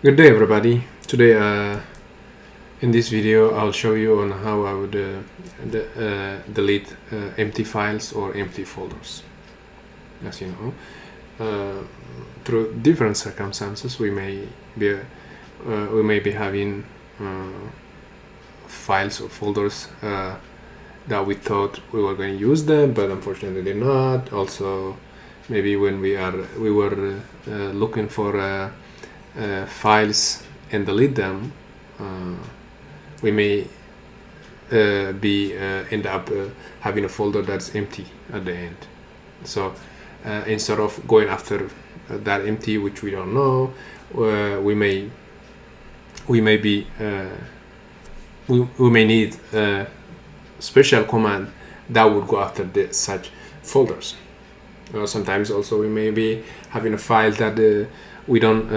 Good day, everybody. Today, in this video, I'll show you on how I would delete empty files or empty folders. As you know, through different circumstances, we may be having files or folders that we thought we were going to use them, but unfortunately not. Also, maybe when we were looking for files and delete them, we may end up having a folder that's empty at the end. So instead of going after that empty, which we don't know, we may need a special command that would go after such folders. Sometimes also we may be having a file that we don't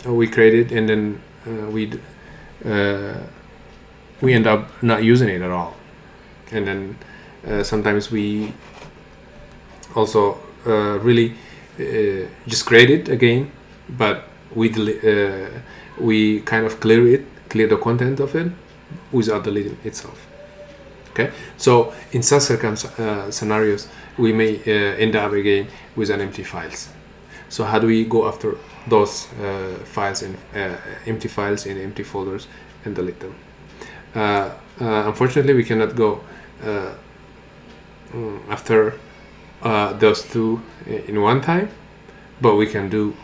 we created, and then we end up not using it at all. And then sometimes we also really just create it again, but we kind of clear the content of it without deleting itself. Okay, so in such scenarios, we may end up again with an empty files. So how do we go after those files and empty files in empty folders and delete them? Unfortunately, we cannot go after those two in one time, but we can do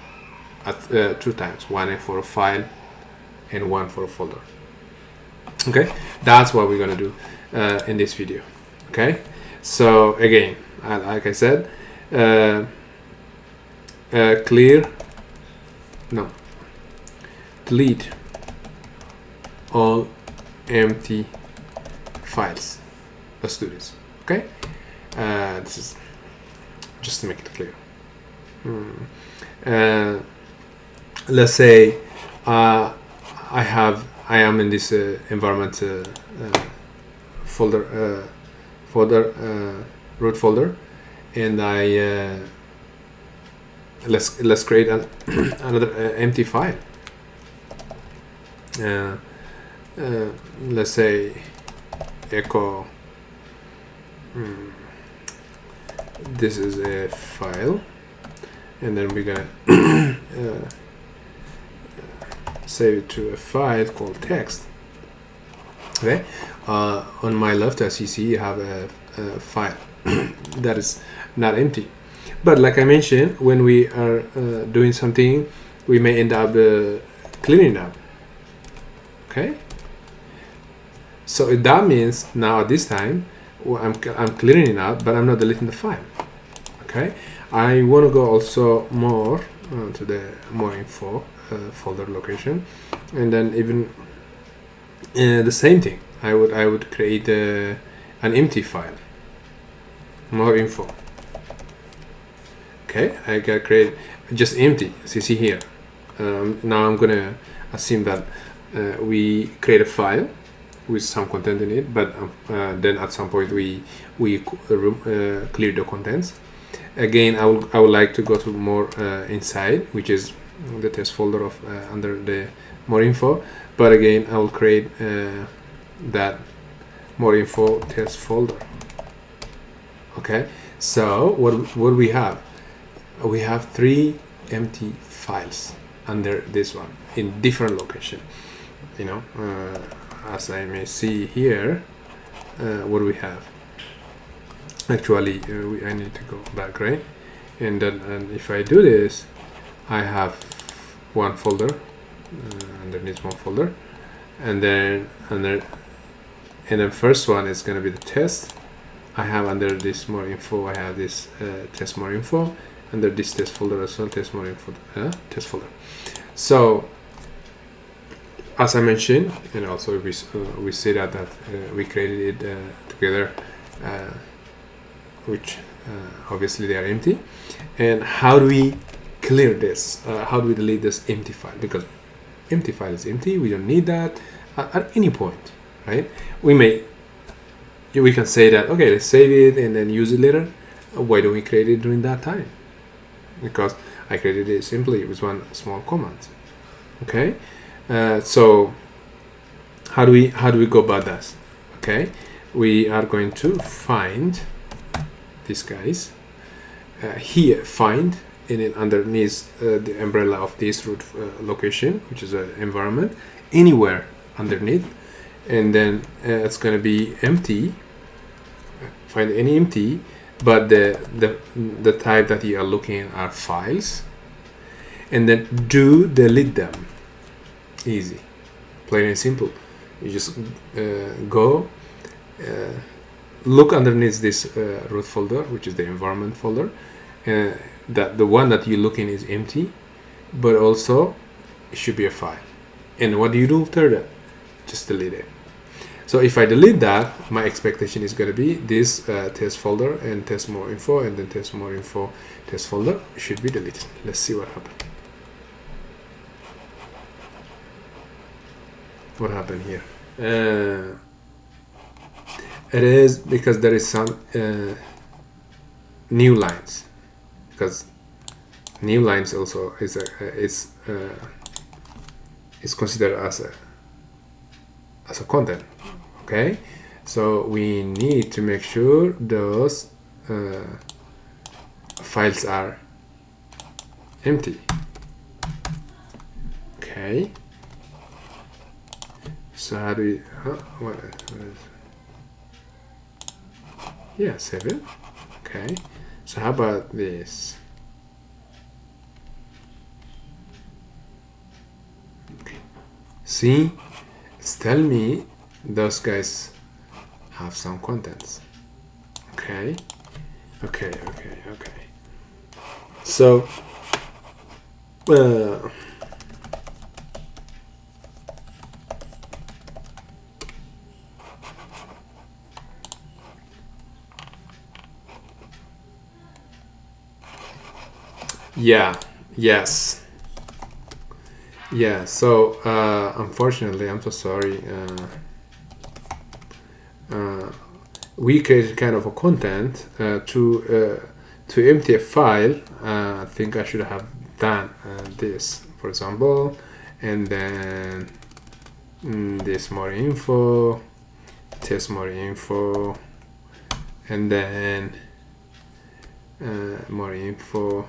at 2 times, one for a file and one for a folder. Okay, that's what we're gonna do in this video. Okay, so again, like I said, delete all empty files. Let's do this. Okay, this is just to make it clear. Let's say I am in this environment root folder, and I let's create another empty file. Let's say echo this is a file, and then we're gonna save it to a file called text. Okay, on my left, as you see, you have a file that is not empty. But like I mentioned, when we are doing something, we may end up cleaning up. Okay, so that means now at this time, I'm clearing it up, but I'm not deleting the file. Okay, I want to go also more to the MoreInfo folder location, and then even the same thing. I would create an empty file, MoreInfo. Okay, I can create just empty, as you see here. Now I'm gonna assume that we create a file with some content in it, but then at some point we clear the contents. Again, I would like to go to more inside, which is the test folder of under the MoreInfo. But again, I will create that MoreInfo test folder. Okay, so what we have? We have 3 empty files under this one in different location. You know, as I may see here, what we have. Actually, I need to go back, right? And then if I do this, I have one folder underneath one folder, and then first one is going to be the test. I have under this MoreInfo, I have this test MoreInfo. Under this test folder as well, test MoreInfo test folder. So as I mentioned, and also we see that we created it together, which obviously they are empty. And how do we clear this? How do we delete this empty file? Because empty file is empty, we don't need that at any point, right? We can say that, okay, let's save it and then use it later. Why don't we create it during that time? Because I created it simply with one small command. Okay, so how do we go about that? Okay, we are going to find these guys here, find, and then underneath the umbrella of this root location, which is an environment, anywhere underneath, and then it's going to be empty. Find any empty, but the type that you are looking at are files, and then do delete them. Easy, plain and simple. You just go look underneath this root folder, which is the environment folder, that the one that you look in is empty, but also it should be a file. And what do you do after that? Just delete it. So if I delete that, my expectation is going to be this test folder and test more info, and then test more info test folder should be deleted. Let's see what happened. What happened here? It is because there is some new lines, because new lines also is considered as a content. Okay, so we need to make sure those files are empty. Okay, so how do we what is, yeah, save it. Okay, so how about this? Okay. See, it's telling me those guys have some contents. Okay, so so unfortunately, I'm so sorry, we created kind of a content to empty a file. I think I should have done this, for example, and then this more info, test more info, and then more info,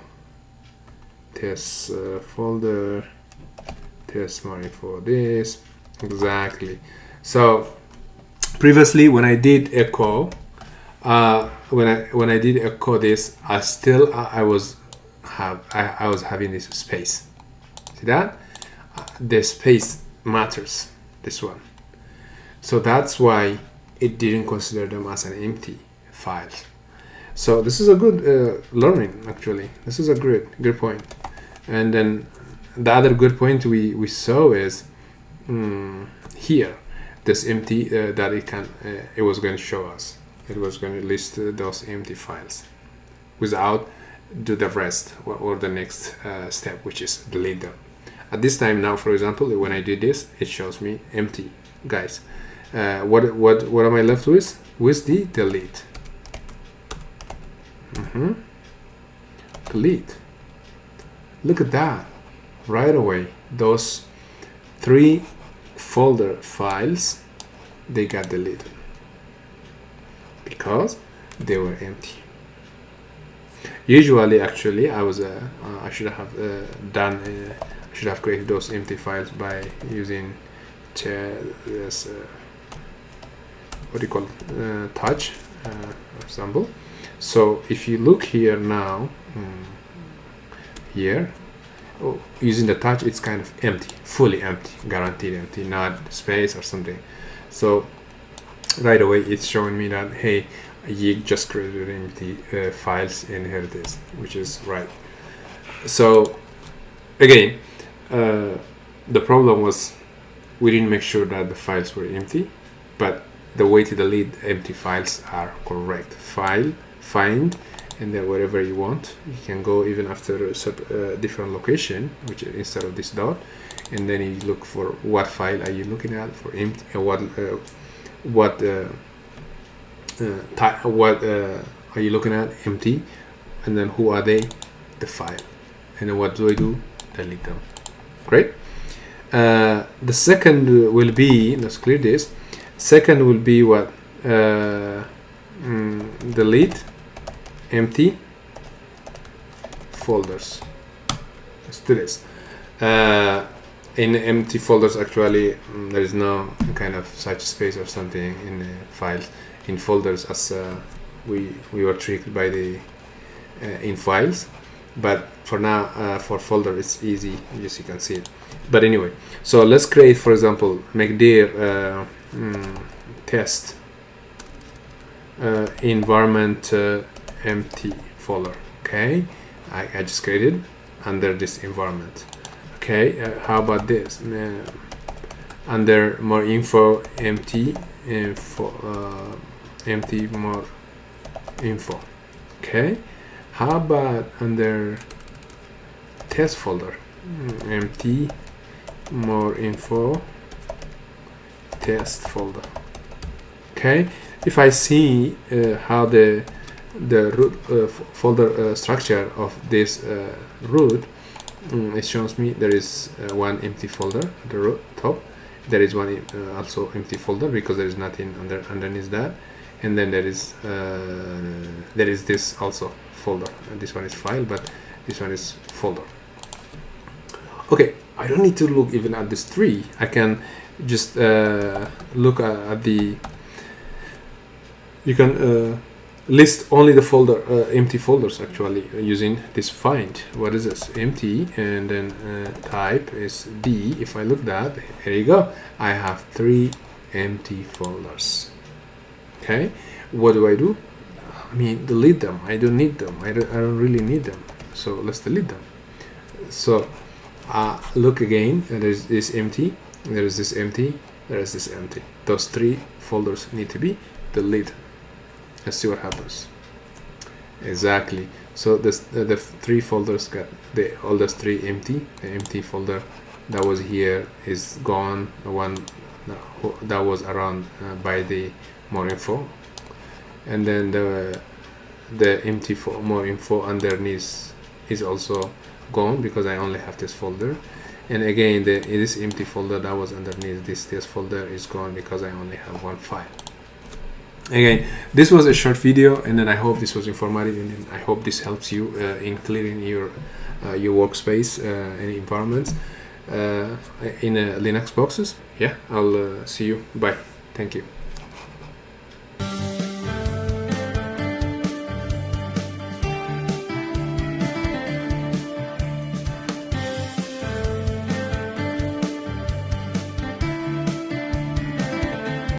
test folder, test more info, this exactly. So previously when I did echo, when I did echo this, I was having this space. See that? The space matters, this one. So that's why it didn't consider them as an empty file. So this is a good learning, actually. This is a good point. And then the other good point we saw is here, this empty that it was going to show us. It was going to list those empty files without do the rest or the next step, which is delete them. At this time now, for example, when I did this, it shows me empty, guys. What am I left with? With the delete. Delete. Look at that. Right away, those 3 folder files, they got deleted because they were empty. Usually, actually, I should have I should have created those empty files by using this what do you call it? Touch, for example. So if you look here now, here, using the touch, it's kind of empty, fully empty, guaranteed empty, not space or something. So right away it's showing me that, hey, you just created empty files, and here it is, which is right. So again, the problem was we didn't make sure that the files were empty, but the way to delete empty files are correct. File, find, and then wherever you want, you can go even after a different location, which instead of this dot, and then you look for what file are you looking at for empty, what are you looking at, empty, and then who are they, the file, and then what do I do? Delete them. Great. The second will be, let's clear this. Second will be what? Delete empty folders. Let's do this. In empty folders, actually, there is no kind of such space or something in the files. In folders, as we were tricked by the in files. But for now, for folder, it's easy, as you can see it. But anyway, so let's create, for example, make dir test environment empty folder. Okay, I just created under this environment. Okay, how about this? Under more info, empty info, empty more info. Okay, how about under test folder, empty more info test folder. Okay, if I see how the root folder structure of this root, it shows me there is one empty folder at the root top. There is one also empty folder because there is nothing underneath that, and then there is this also folder, and this one is file, but this one is folder. Okay, I don't need to look even at this tree. I can just look at the, you can list only the folder empty folders actually using this find. What is this? Empty, and then type is D. If I look that, here you go, I have 3 empty folders. Okay, what do? I mean, delete them. I don't need them. I don't really need them, so let's delete them. So look again, there is this empty, there is this empty, there is this empty. Those 3 folders need to be deleted. Let's see what happens. Exactly. So this the 3 folders got all those 3 empty. The empty folder that was here is gone. The one that was around by the MoreInfo, and then the empty for MoreInfo underneath is also gone because I only have this folder. And again, this empty folder that was underneath this folder is gone because I only have one file. Again, this was a short video, and then I hope this was informative, and I hope this helps you in clearing your workspace and environments in Linux boxes. Yeah, I'll see you. Bye. Thank you.